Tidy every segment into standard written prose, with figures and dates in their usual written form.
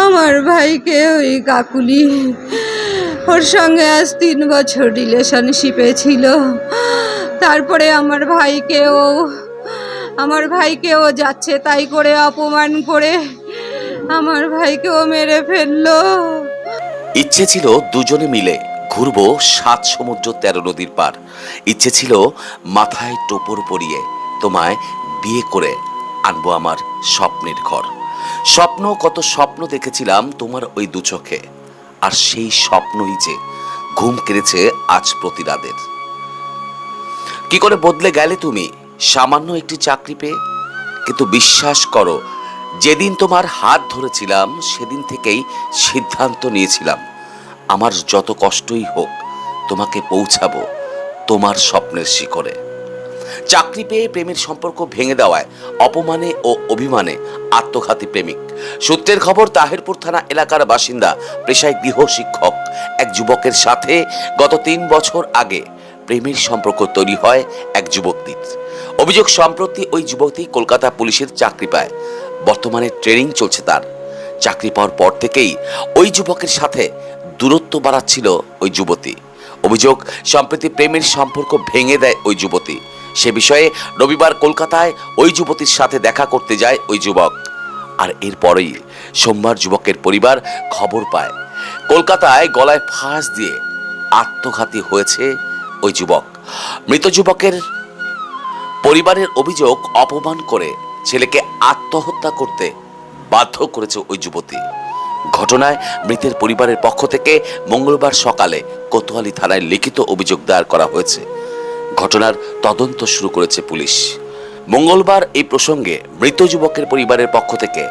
আমার ভাইকে ওই কাকুলি ওর সঙ্গে আজ 3 বছর রিলেশনশিপে ছিল। তারপরে আমার ভাইকেও যাচ্ছে তাই করে অপমান করে আমার ভাইকেও মেরে ফেললো। ইচ্ছে ছিল দুজনে মিলে ঘুরবো 7 সমুদ্র 13 নদীর পার। ইচ্ছে ছিল মাথায় টোপর পরিয়ে তোমায় বিয়ে করে আনবো আমার স্বপ্নের ঘর। কত স্বপ্ন দেখেছিলাম তোমার ওই দু চোখে, আর সেই স্বপ্নই যে ঘুম কেড়েছে আজ প্রতি রাতের। কি করে বদলে গেলে তুমি সামান্য একটি চাকরি পেয়ে। কিন্তু বিশ্বাস করো, যেদিন তোমার হাত ধরেছিলাম সেদিন থেকেই সিদ্ধান্ত নিয়েছিলাম আমার যত কষ্টই হোক তোমাকে পৌঁছাবো তোমার স্বপ্নের শিখরে। চাকরি পেয়ে প্রেমের সম্পর্ক ভেঙে দেওয়ায় অপমানে ও অভিমানে আত্মঘাতী প্রেমিক। সূত্রের খবর, তাহেরপুর থানা এলাকার বাসিন্দা পেশায় গৃহ শিক্ষক এক যুবকের সাথে গত 3 বছর আগে প্রেমের সম্পর্ক তৈরি হয় এক যুবতীর। অভিযোগ, সম্প্রতি ওই যুবতী কলকাতা পুলিশের চাকরি পায়। বর্তমানে ট্রেনিং চলছে তার। চাকরি পাওয়ার পর থেকেই ওই যুবকের সাথে দূরত্ব বাড়াচ্ছিল ওই যুবতী। অভিযোগ, সম্প্রতি প্রেমের সম্পর্ক ভেঙে দেয় ওই যুবতী। সে বিষয়ে রবিবার কলকাতায় ওই যুবতীর সাথে দেখা করতে যায় ওই যুবক। আর এরপরেই সোমবার যুবকের পরিবার খবর পায় কলকাতায় গলায় ফাঁস দিয়ে আত্মঘাতী হয়েছে ওই যুবক। মৃত যুবকের পরিবারের অভিযোগ, অপমান করে ছেলেকে আত্মহত্যা করতে বাধ্য করেছে ওই যুবতী। ঘটনায় মৃতের পরিবারের পক্ষ থেকে মঙ্গলবার সকালে কোতোয়ালি থানায় লিখিত অভিযোগ দায়ের করা হয়েছে। ঘটনার তদন্ত শুরু করেছে পুলিশ। মঙ্গলবার এই প্রসঙ্গে মৃত যুবকের পরিবারের পক্ষ থেকে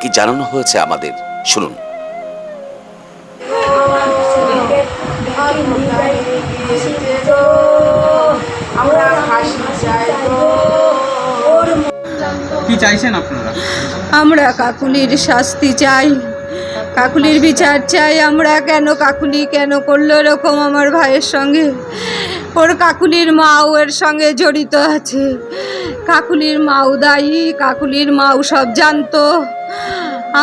কি জানানো হয়েছে আমাদের শুনুন। কি চাইছেন আপনারা? আমরা কাকুলির শাস্তি চাই, কাকুলির বিচার চাই। আমরা কাকুলি কেন করলো এরকম আমার ভাইয়ের সঙ্গে? ওর কাকুলির মাও এর সঙ্গে জড়িত আছে। কাকুলির মাও দায়ী, কাকুলির মাও সব জানতো।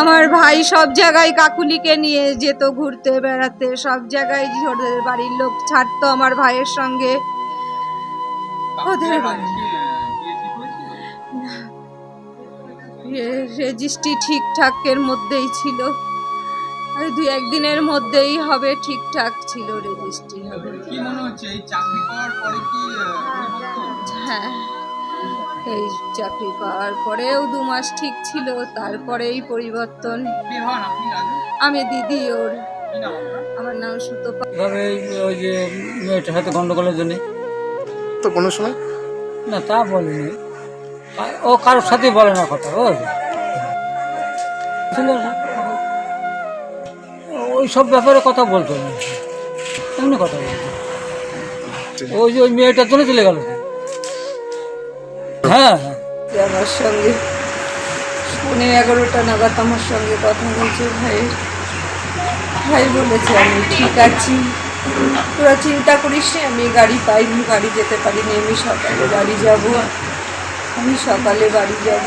আমার ভাই সব জায়গায় কাকুলিকে নিয়ে যেত ঘুরতে বেড়াতে, সব জায়গায় ওদের বাড়ির লোক ছাড়তো আমার ভাইয়ের সঙ্গে। ওদের রেজিস্ট্রি ঠিকঠাকের মধ্যেই ছিল, 2-1 দিনের মধ্যেই হবে, ঠিকঠাক ছিল রেজিস্ট্রি হবে। কি মনে হচ্ছে এই চাকরি পাওয়ার পরে কি পরিবর্তন? হ্যাঁ, এই চাকরি পাওয়ার পরেও 2 মাস ঠিক ছিল, তারপরেই পরিবর্তন। কি হন আপনি? আমি দিদি ওর। কি নাম আপনার? আমার নাম সুতপা। এভাবে ওই যে মেয়েটার সাথে গন্ডগোলের জন্য তো কোনো সময় না, তা বলেনি। ও কারোর সাথে বলে না কথা। ওই সব ব্যাপারে কথা বলতো না, এমনি কথা বলতো। ওই যে ওই মেয়েটার জন্য চলে গেল। হ্যাঁ হ্যাঁ, আমার সঙ্গে 11:30 নাগাদ আমার সঙ্গে কথা বলছে ভাই বলেছে আমি ঠিক আছি, তোরা চিন্তা করিস নি, আমি গাড়ি পাইনি, বাড়ি যেতে পারিনি, আমি সকালে বাড়ি যাব।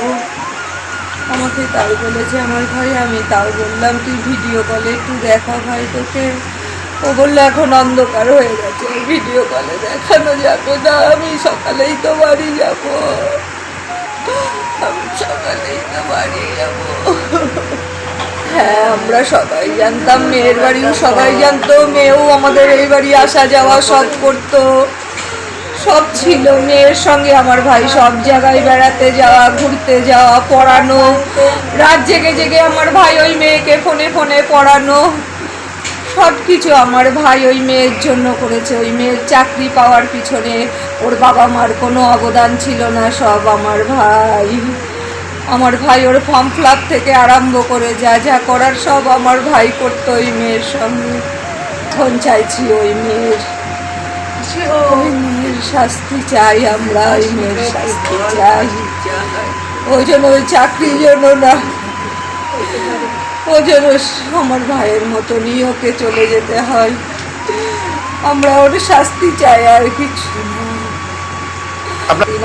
আমাকে তাই বলেছে আমার ভাই। আমি তাও বললাম তুই ভিডিও কলে একটু দেখা ভাই তোকে। ও বললো এখন অন্ধকার হয়ে গেছে, ভিডিও কলে দেখানো যাবে না, আমি সকালেই তো বাড়ি যাব। হ্যাঁ, আমরা সবাই জানতাম, মেয়ের বাড়িও সবাই জানতো, মেয়েও আমাদের এই বাড়ি আসা যাওয়া সব করতো, সব ছিল। মেয়ের সঙ্গে আমার ভাই সব জায়গায় বেড়াতে যাওয়া, ঘুরতে যাওয়া, পড়ানো, রাত জেগে জেগে আমার ভাই ওই মেয়েকে ফোনে পড়ানো, সব কিছু আমার ভাই ওই মেয়ের জন্য করেছে। ওই মেয়ের চাকরি পাওয়ার পিছনে ওর বাবা মার কোনো অবদান ছিল না, সব আমার ভাই ওর ফর্ম ফিল-আপ থেকে আরম্ভ করে যা যা করার সব আমার ভাই করতো ওই মেয়ের সঙ্গে। এখন চাইছি ওই মেয়ের শাস্তি চাই, আমরা ওই মেয়ের শাস্তি চাই। ওই জন্য ওই চাকরির জন্য না, ওই জন্য আমার ভাইয়ের মতনই ওকে চলে যেতে হয়। আমরা ওর শাস্তি চাই, আর কিছু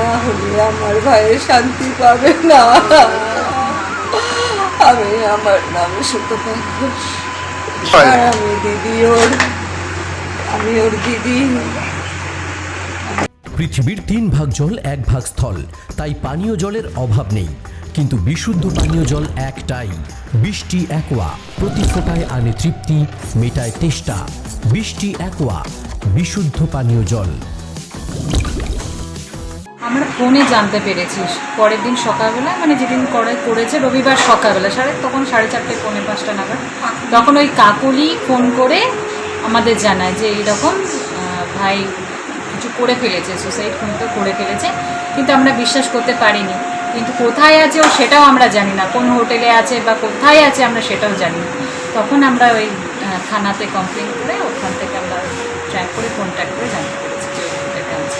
না হলে আমার ভাইয়ের শান্তি পাবে না। আমার নাম সুতপা ঘোষ। হয়। আর আমি ওর দিদি। পৃথিবীর 3 ভাগ জল 1 ভাগ স্থল, তাই পানীয় জলের অভাব নেই। কিন্তু বিশুদ্ধ পানীয় জল একটাই, বৃষ্টি অ্যাকোয়া। প্রতি ফোঁটায় আনে তৃপ্তি, মেটায় তেষ্টা। বৃষ্টি অ্যাকোয়া, বিশুদ্ধ পানীয় জল। আমরা ফোনে জানতে পেরেছি পরের দিন সকালবেলা, মানে যেদিন করেছে রবিবার সকালবেলা তখন 4:30 পৌনে 5টা নাগাদ, তখন ওই কাকুলি ফোন করে আমাদের জানায় যে এইরকম ভাই কিছু করে ফেলেছে, সুসাইড কিন্তু করে ফেলেছে। কিন্তু আমরা বিশ্বাস করতে পারিনি। কিন্তু কোথায় আছে ও সেটাও আমরা জানি না, কোন হোটেলে আছে বা কোথায় আছে আমরা সেটাও জানি না। তখন আমরা ওই থানাতে কমপ্লেন করে ওখান থেকে আমরা ট্র্যাক করে কন্ট্যাক্ট করে জানতে পেরেছি যে ওই হোটেলে আছে।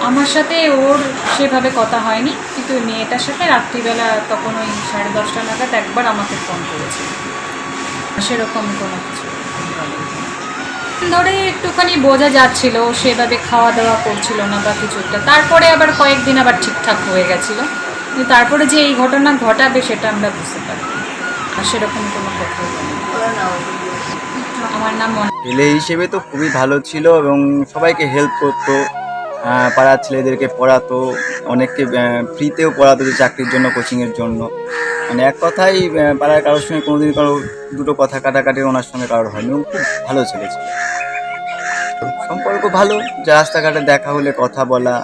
আমার সাথে ওর সেভাবে কথা হয়নি, কিন্তু মেয়েটার সাথে রাত্রিবেলা তখন ওই 10:30 নাগাদ একবার আমাকে ফোন করেছিল। সেরকম কোনো কিছু ধরে একটুখানি বোঝা যাচ্ছিল, সেভাবে খাওয়া দাওয়া করছিল না বা কিছু একটা। তারপরে আবার কয়েকদিন আবার ঠিকঠাক হয়ে গেছিলো, কিন্তু তারপরে যে এই ঘটনা ঘটাবে সেটা আমরা বুঝতে পারি আর সেরকম কোনো কথা নেই। আমার নাম ছেলে হিসেবে তো খুবই ভালো ছিল এবং সবাইকে হেল্প করতো, পাড়ার ছেলেদেরকে পড়াতো, অনেককে ফ্রিতেও পড়াতো যে চাকরির জন্য, কোচিংয়ের জন্য। মানে এক কথাই পাড়ার কারোর সঙ্গে কোনোদিন কারো দুটো কথা কাটাকাটি ওনার সঙ্গে কারোর হয়নি। ও খুব ভালো ছেলে ছিল, সম্পর্ক ভালো, যে রাস্তাঘাটে দেখা হলে কথা বলা,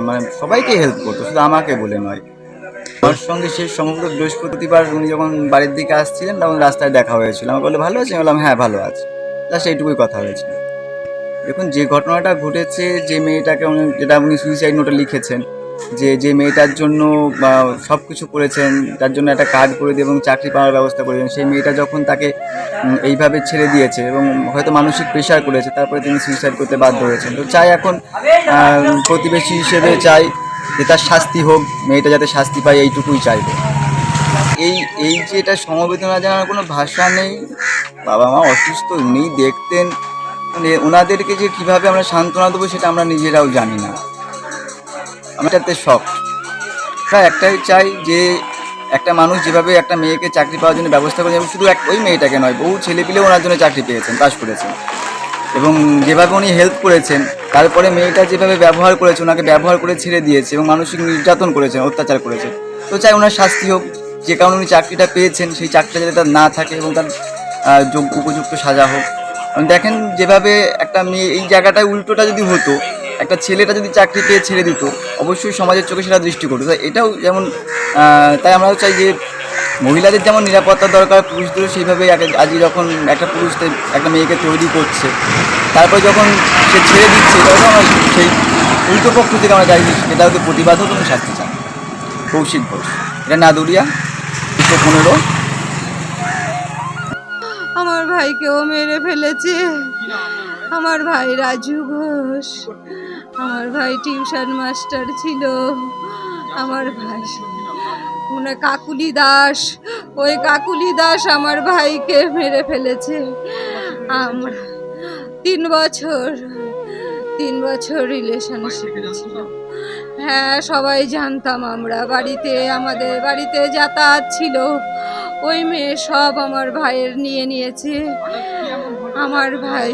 মানে সবাইকে হেল্প করতো, শুধু আমাকে বলে নয়। আমার সঙ্গে সেই সমগ্র বৃহস্পতিবার উনি যখন বাড়ির দিকে আসছিলেন তখন রাস্তায় দেখা হয়েছিল। আমাকে বলে ভালো আছি, আমি বললাম হ্যাঁ ভালো আছি, জাস্ট এইটুকুই কথা হয়েছিল। দেখুন যে ঘটনাটা ঘটেছে, যে মেয়েটাকে যেটা উনি সুইসাইড নোটে লিখেছেন, যে মেয়েটার জন্য সব কিছু করেছেন, তার জন্য একটা কার্ড করে দিয়ে এবং চাকরি পাওয়ার ব্যবস্থা করেছেন, সেই মেয়েটা যখন তাকে এইভাবে ছেড়ে দিয়েছে এবং হয়তো মানসিক প্রেশার করেছে, তারপরে তিনি সুইসাইড করতে বাধ্য হয়েছেন। তো চাই এখন প্রতিবেশী হিসেবে চাই যে তার শাস্তি হোক, মেয়েটা যাতে শাস্তি পায়, এইটুকুই চাইব। এই যে এটা সমবেদনা জানার কোনো ভাষা নেই। বাবা মা অসুস্থ, উনিই দেখতেন, মানে ওনাদেরকে যে কীভাবে আমরা সান্ত্বনা দেবো সেটা আমরা নিজেরাও জানি না। আমি তাতে শখ। একটাই চাই যে একটা মানুষ যেভাবে একটা মেয়েকে চাকরি পাওয়ার জন্য ব্যবস্থা করে, শুধু ওই মেয়েটাকে নয়, বহু ছেলেপিলেও ওনার জন্য চাকরি পেয়েছেন, পাশ করেছেন, এবং যেভাবে উনি হেল্প করেছেন, তারপরে মেয়েটা যেভাবে ব্যবহার করেছে, ওনাকে ব্যবহার করে ছেড়ে দিয়েছে এবং মানসিক নির্যাতন করেছেন, অত্যাচার করেছে। তো চাই ওনার শাস্তি হোক, যে কারণে উনি চাকরিটা পেয়েছেন সেই চাকরিটা যাতে তার না থাকে এবং তার উপযুক্ত সাজা হোক। দেখেন যেভাবে একটা মেয়ে, এই জায়গাটায় উল্টোটা যদি হতো, একটা ছেলেটা যদি চাকরি পেয়ে ছেড়ে দিত, অবশ্যই সমাজের চোখে সেটা দৃষ্টি করতো। তাই এটাও যেমন, তাই আমরাও চাই যে মহিলাদের যেমন নিরাপত্তা দরকার, পুরুষদেরও সেইভাবে আজই যখন একটা পুরুষ একটা মেয়েকে তৈরি করছে, তারপর যখন সে ছেড়ে দিচ্ছে, তখন আমরা সেই উল্টো পক্ষ থেকে আমরা চাই যে সেটা হয়তো প্রতিবাদ হোক এবং শাস্তি চাই। কৌশিক ঘোষ, এটা নাদুরিয়া, 215। আমার ভাইকেও মেরে ফেলেছে। আমার ভাই রাজু ঘোষ, আমার ভাই টিউশন মাস্টার ছিল। আমার ভাই কাকুলি দাস, ওই কাকুলি দাস আমার ভাইকে মেরে ফেলেছে। আমরা 3 বছর রিলেশনশিপ ছিল। হ্যাঁ, সবাই জানতাম। আমরা আমাদের বাড়িতে যাতায়াত ছিল। ওই মেয়ে সব আমার ভাইয়ের নিয়েছে। আমার ভাই,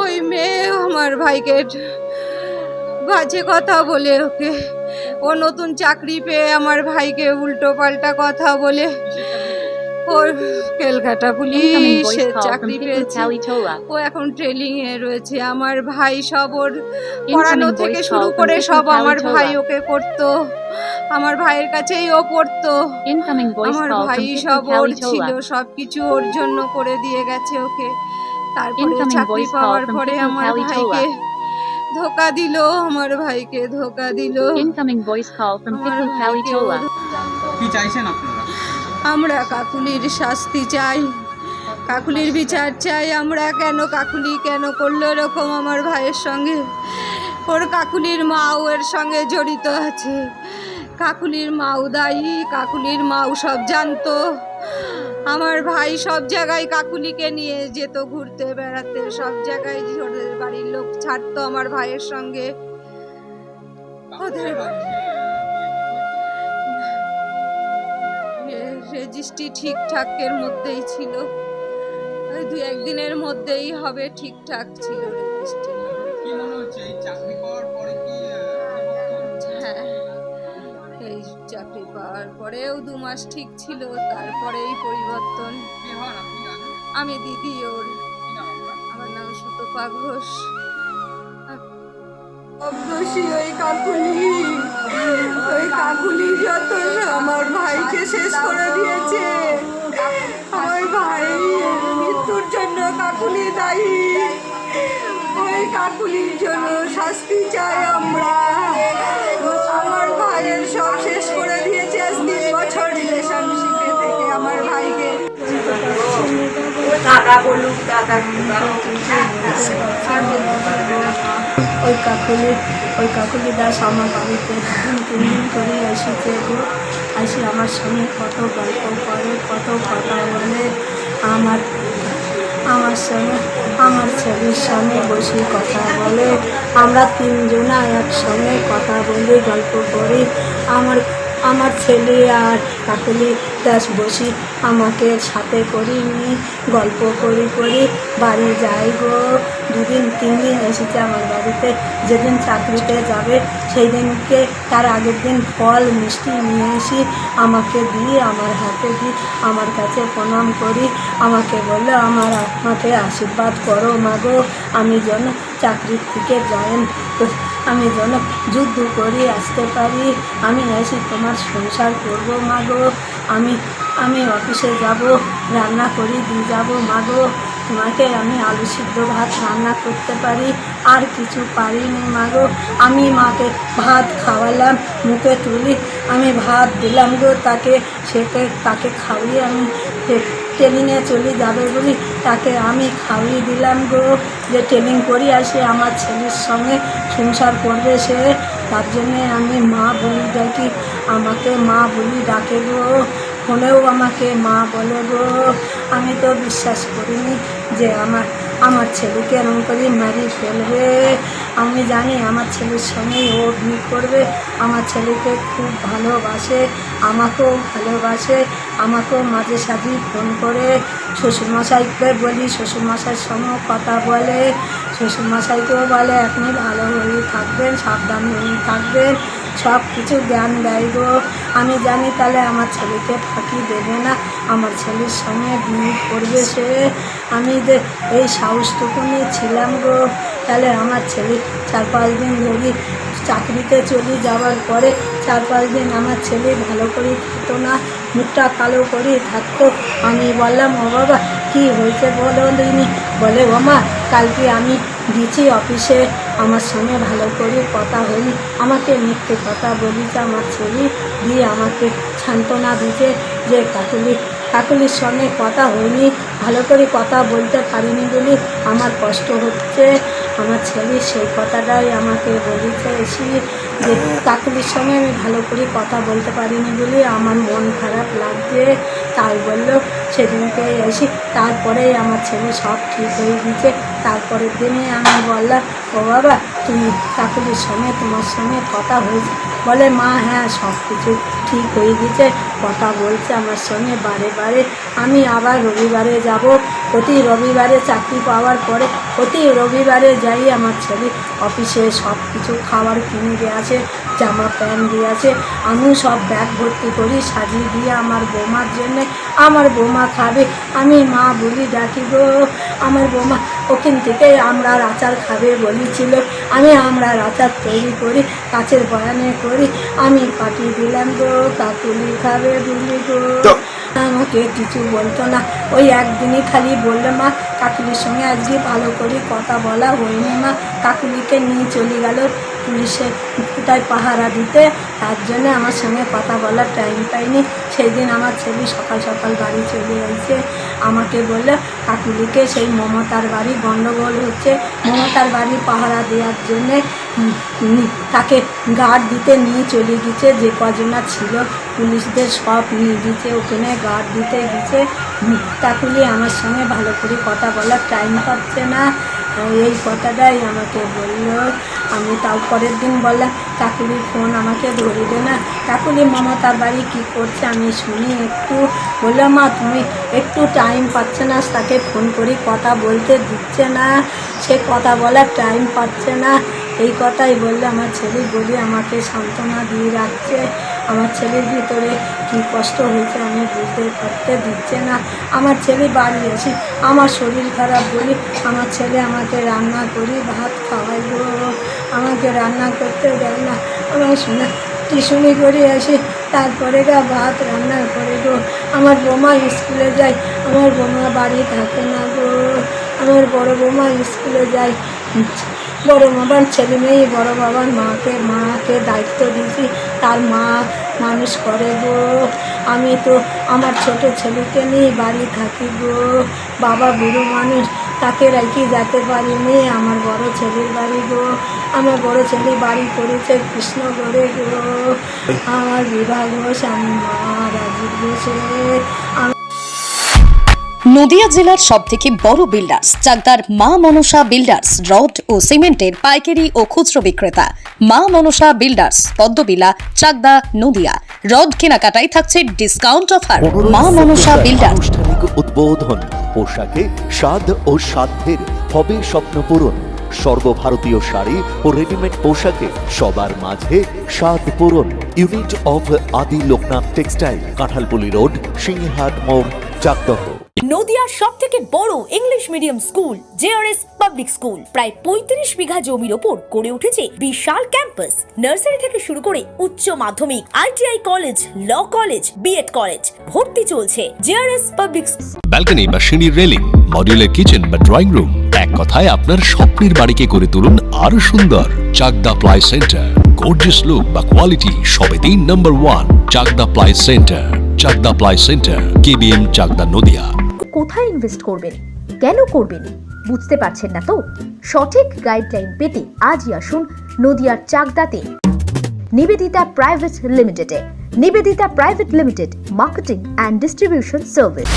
ওই মেয়ে আমার ভাইকে বাজে কথা বলে, ও নতুন চাকরি পেয়ে আমার ভাইকে উল্টো পাল্টা কথা বলে, ওর কলকাতা পুলিশে চাকরি পেয়েছে, ও এখন ট্রেনিং এ রয়েছে। আমার ভাই সব ওর পড়ানো থেকে শুরু করে সব আমার ভাই ওকে করতো, আমার ভাইয়ের কাছেই ও পড়তো। আমার ভাই সব ওর ছিল, সবকিছু ওর জন্য করে দিয়ে গেছে ওকে। তারপরে চাকরি পাওয়ার পরে আমার ভাইকে ধোকা দিল, আমার ভাইকে ধোকা দিল। কি চাইছেন আপনারা? আমরা কাকুলির শাস্তি চাই, কাকুলির বিচার চাই। আমরা কাকুলি কেন করলো এরকম আমার ভাইয়ের সঙ্গে? ওর কাকুলির মাও এর সঙ্গে জড়িত আছে, কাকুলির মাও দায়ী, কাকুলির মাও সব জানতো। আমার ভাই সব জায়গায় কাকুলিকে নিয়ে যেত ঘুরতে বেড়াতে, সব জায়গায় ওদের বাড়ির লোক ছাড়তো আমার ভাইয়ের সঙ্গে। ওদের রেজিস্ট্রি ঠিকঠাকের মধ্যেই ছিল, ওই 2-1 দিনের মধ্যেই হবে, ঠিকঠাক ছিল রেজিস্ট্রি। কি মনে হচ্ছে এই চাকরি পাওয়ার পরে কি পরিবর্তন? হ্যাঁ, এই চাকরি পাওয়ার পরেও 2 মাস ঠিক ছিল, তারপরেই পরিবর্তন। কি হন আপনি জানেন? আমি দিদি ওর। কি নাম আপনার? আমার নাম সুতপা ঘোষ। অবদোষী ওই কাকুলি যত আমার ভাইকে শেষ করে দিয়েছে। আমার ভাই মৃত্যুর জন্য কাকুলি দায়ী। ওই কাকুলির জন্য শাস্তি চাই আমরা। আমার ভাইয়ের সব শেষ করে দিয়েছে। আজ 3 বছর রিলেশনশিপে থেকে আমার ভাইকে। দাদা বলুক, দাদা ওই কাকুলি দাস আমার বাড়িতে 2-3 দিন করে এসেছে গো। এসে আমার সঙ্গে কত গল্প করে, কত কথা বলে। আমার সঙ্গে আমার ছেলের সঙ্গে বসে কথা বলে। আমরা 3 জনা একসঙ্গে কথা বলি, গল্প করি। আমার ছেলে আর কাকুলি দাস বসি আমাকে সাথে করি, নিয়ে গল্প করি বাড়ি যাই গো। 2-3 দিন এসেছে আমার বাড়িতে। যেদিন চাকরিতে যাবে সেই দিনকে তার আগের দিন ফল মিষ্টি নিয়ে এসি আমাকে দিয়ে, আমার হাতে দিয়ে আমার কাছে প্রণাম করি। আমাকে বললো আমাকে আশীর্বাদ করো মাগো, আমি যেন চাকরির থেকে জয়েন, আমি যেন যুদ্ধ করে আসতে পারি। আমি এসে তোমার সংসার করবো মাগো। আমি অফিসে যাব, রান্না করে দিয়ে যাবো মাগো। তোমাকে আমি আলু সিদ্ধ ভাত রান্না করতে পারি, আর কিছু পারিনি মাগো। আমি মাকে ভাত খাওয়ালাম, মুখে তুলি আমি ভাত দিলাম গো তাকে। তাকে খাইয়ে আমি ট্রেনিংয়ে চলে যাবে বলি তাকে আমি খাইয়ে দিলাম গো। যে ট্রেনিং করি আসে আমার ছেলের সঙ্গে সংসার করবে সে, তার জন্যে আমি মা বলি ডাকি, আমাকে মা বলি ডাকে গো। ফোনেও আমাকে মা বলে গো। আমি তো বিশ্বাস করিনি যে আমার ছেলেকে এরকম করে মারি ফেলবে। আমি জানি আমার ছেলের সঙ্গেই ও বিয়ে করবে। আমার ছেলেকে খুব ভালোবাসে, আমাকেও ভালোবাসে। আমাকেও মাঝে সাঝে ফোন করে শ্বশুরমশাইকে বলি, শ্বশুরমশাইয়ের সঙ্গেও কথা বলে। শ্বশুরমশাইকেও বলে আপনি ভালো হয়ে থাকবেন, সাবধান হয়ে থাকবেন, সব কিছু জ্ঞান দেয় গো। আমি জানি তাহলে আমার ছেলেকে ফাঁকি দেবে না, আমার ছেলের সঙ্গে বিয়ে করবে সে। আমি যে এই সাহসটুকু নিয়ে ছিলাম গো। তাহলে আমার ছেলে 4-5 দিন ধরে চাকরিতে চলে যাওয়ার পরে 4-5 দিন আমার ছেলে ভালো করে থাকতো না, মুখটা কালো করে থাকতো। আমি বললাম ও বাবা কী হয়েছে বলো দিনি। বলে ও মা কালকে আমি গেছি অফিসে, আমার সঙ্গে ভালো করে কথা হয়নি, আমাকে মিথ্যে কথা বলিছে আমার ছেলে, দিয়ে আমাকে সান্ত্বনা দিয়েছে যে কাকুলির সঙ্গে কথা হয়নি, ভালো করে কথা বলতে পারিনি বলে আমার কষ্ট হচ্ছে। আমার ছেলে সেই কথাটাই আমাকে বলেছে এসে যে কাকুলির সঙ্গে আমি ভালো করে কথা বলতে পারিনি বলে আমার মন খারাপ লাগছে। তাই বললো সেদিনকে এসে, তারপরে আমার ছেলে সব ঠিক হয়ে গেছে। তারপরের দিনে আমি বললাম ও বাবা তুমি কাকুলির সঙ্গে তোমার সঙ্গে কথা হয়েছে? বলে মা হ্যাঁ সব কিছু ঠিক হয়ে গেছে, কথা বলছে আমার সঙ্গে বারে বারে। আমি আবার রবিবারে যাব, প্রতি রবিবারে চাকরি পাওয়ার পরে প্রতি রবিবারে যাই। আমার ছেলে অফিসে সব কিছু খাবার কিনে দিয়ে আছে, জামা প্যান্ট দিয়ে আছে, আমিও সব ব্যাগ ভর্তি করি সাজিয়ে দিয়ে আমার বৌমার জন্যে। আমার বৌমা খাবে, আমি মা বলি ডাকি গো। আমার বৌমা ওখান থেকে আমড়ার আচার খাবে বলেছিল, আমি আমড়ার আচার তৈরি করি, কাচের বয়ানে করি, আমি পাঠিয়ে দিলাম গো। কাকুলি খাবে বলি গো। আমাকে কিছু বলতো না, ওই একদিনই খালি বললে মা কাকুলির সঙ্গে আজকে ভালো করে কথা বলা হয়নি মা, কাকুলিকে নিয়ে চলে গেল পুলিশের কোথায় পাহারা দিতে, তার জন্য আমার সঙ্গে কথা বলার টাইম পাইনি। সেই দিন আমার ছেলে সকাল সকাল বাড়ি চলে গেছে, আমাকে বললো কাকুলিকে সেই মমতার বাড়ি গণ্ডগোল হচ্ছে, মমতার বাড়ি পাহারা দেওয়ার জন্যে তাকে গার্ড দিতে নিয়ে চলে গেছে। যে কজনা ছিল পুলিশদের সব নিয়ে গেছে, ওখানে গার্ড দিতে গেছে। কাকুলি আমার সঙ্গে ভালো করে কথা বলার টাইম পাচ্ছে না, এই কথাটাই আমাকে বললো। আমি তাও পরের দিন বললাম কাকুলির ফোন আমাকে ধরিবে না, কাকুলি মমতার বাড়ি কী করছে আমি শুনি একটু। বললো মা তুমি একটু টাইম পাচ্ছে না, তাকে ফোন করি কথা বলতে দিচ্ছে না, সে কথা বলার টাইম পাচ্ছে না, এই কথাই বললে আমার ছেলে বলি আমাকে সান্ত্বনা দিয়ে রাখছে। আমার ছেলের ভিতরে কী কষ্ট হয়েছে আমি বুঝতে পারতে দিচ্ছে না। আমার ছেলে বাড়ি এসে আমার শরীর খারাপ বলি আমার ছেলে আমাকে রান্না করি ভাত খাওয়াই গো, আমাকে রান্না করতে দেয় না। আমার শুনে টিউশনি করে আসি, তারপরে ভাত রান্না করে গো। আমার বোমা স্কুলে যায়, আমার বোমা বাড়ি থাকে না গো। আমার বড় বোমা স্কুলে যায়, বড় বাবার ছেলে মেয়ে বড় বাবার মাকে দায়িত্ব দিয়েছি, তার মা মানুষ করে গো। আমি তো আমার ছোট ছেলেকে নিয়ে বাড়ি থাকি গো। বাবা বুড়ো মানুষ, তাকে রেখে যেতে পারিনি। আমার বড় ছেলের বাড়ি গো, আমার বড় ছেলে বাড়ি করেছে কৃষ্ণগড়ে গো। আমার বিবাহ ঘোষ, আমি মা রাজীব ঘোষের। নদিয়া জেলার সবথেকে বড় বিল্ডার্স চাকদার মা মনসা বিল্ডার্স রড ও সিমেন্টের পাইকারি ও খুচরো বিক্রেতা। মা মনসা বিল্ডার্স, পদ্মবিলা, চাকদা, নদিয়া। রড কেনাকাটায় থাকছে ডিসকাউন্ট অফার। মা মনসা বিল্ডার্স। আনুষ্ঠানিক উদ্বোধন। পোশাকে স্বাদ ও সাধ্যের হবে স্বপ্ন পূরণ। সর্বভারতীয় শাড়ি ও রেডিমেড পোশাকে সবার মাঝে স্বাদ পূরণ। ইউনিট অফ আদি লোকনাথ টেক্সটাইল, কাঁঠালপুলি রোড, সিংহাট মোড়, চাকদহ। নদিয়ার সব থেকে বড় English medium school JRS public school প্রায় ৩৫ বিঘা জমির ওপর গড়ে উঠেছে বিশাল ক্যাম্পাস। নার্সারি থেকে শুরু করে উচ্চ মাধ্যমিক, ITI college, law college, B Ed college, ভর্তি চলছে জেআরএস পাবলিক। ব্যালকনি বা সিঁড়ির রেলিং, মডিউলার কিচেন বা ড্রয়িং রুম, এক কথায় আপনার স্বপ্নের বাড়িকে করে তুলুন আরো সুন্দর। Chakdah ply centre, gorgeous look বা কোয়ালিটি সবে ৩ number 1 Chakdah ply centre. Chakdah ply centre, KBM, Chakdah, Nadia. কোথায় ইনভেস্ট করবেন, কেন করবেন বুঝতে পারছেন না তো? সঠিক গাইডলাইন পেতে আজই আসুন নদিয়ার চাকদাতে নিবেদিতা প্রাইভেট লিমিটেডে। Nivedita private limited, marketing and distribution service.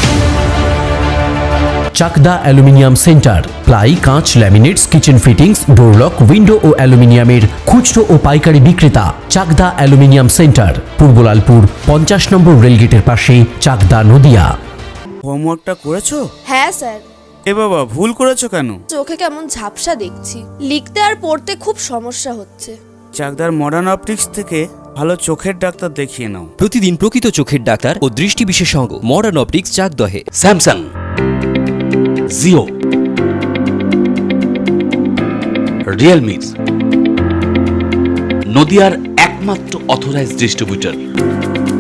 Chakdaha aluminium centre, ply, কাঁচ, laminates, kitchen fittings, door lock, window ও অ্যালুমিনিয়ামের খুচরো ও পাইকারি বিক্রেতা। চাকদা অ্যালুমিনিয়াম সেন্টার, পূর্বলালপুর 50 নম্বর রেলগেটের পাশে, চাকদা, নদিয়া। হোমওয়ার্কটা করেছো? হ্যাঁ স্যার। এ বাবা, ভুল করেছো কেন? চোখে কেমন ঝাপসা দেখছি, লিখতে আর পড়তে খুব সমস্যা হচ্ছে। চাকদার মডার্ন অপটিক্স থেকে ভালো চোখের ডাক্তার দেখিয়ে নাও। প্রতিদিন প্রকৃত চোখের ডাক্তার ও দৃষ্টি বিশেষজ্ঞ মডার্ন অপটিক্স, চাকদহে। স্যামসাং, জিও, রিয়েলমি, নদিয়ার একমাত্র অথরাইজড ডিস্ট্রিবিউটর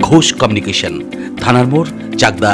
ঘোষ কমিউনিকেশন, থানার মোড়, চাকদা।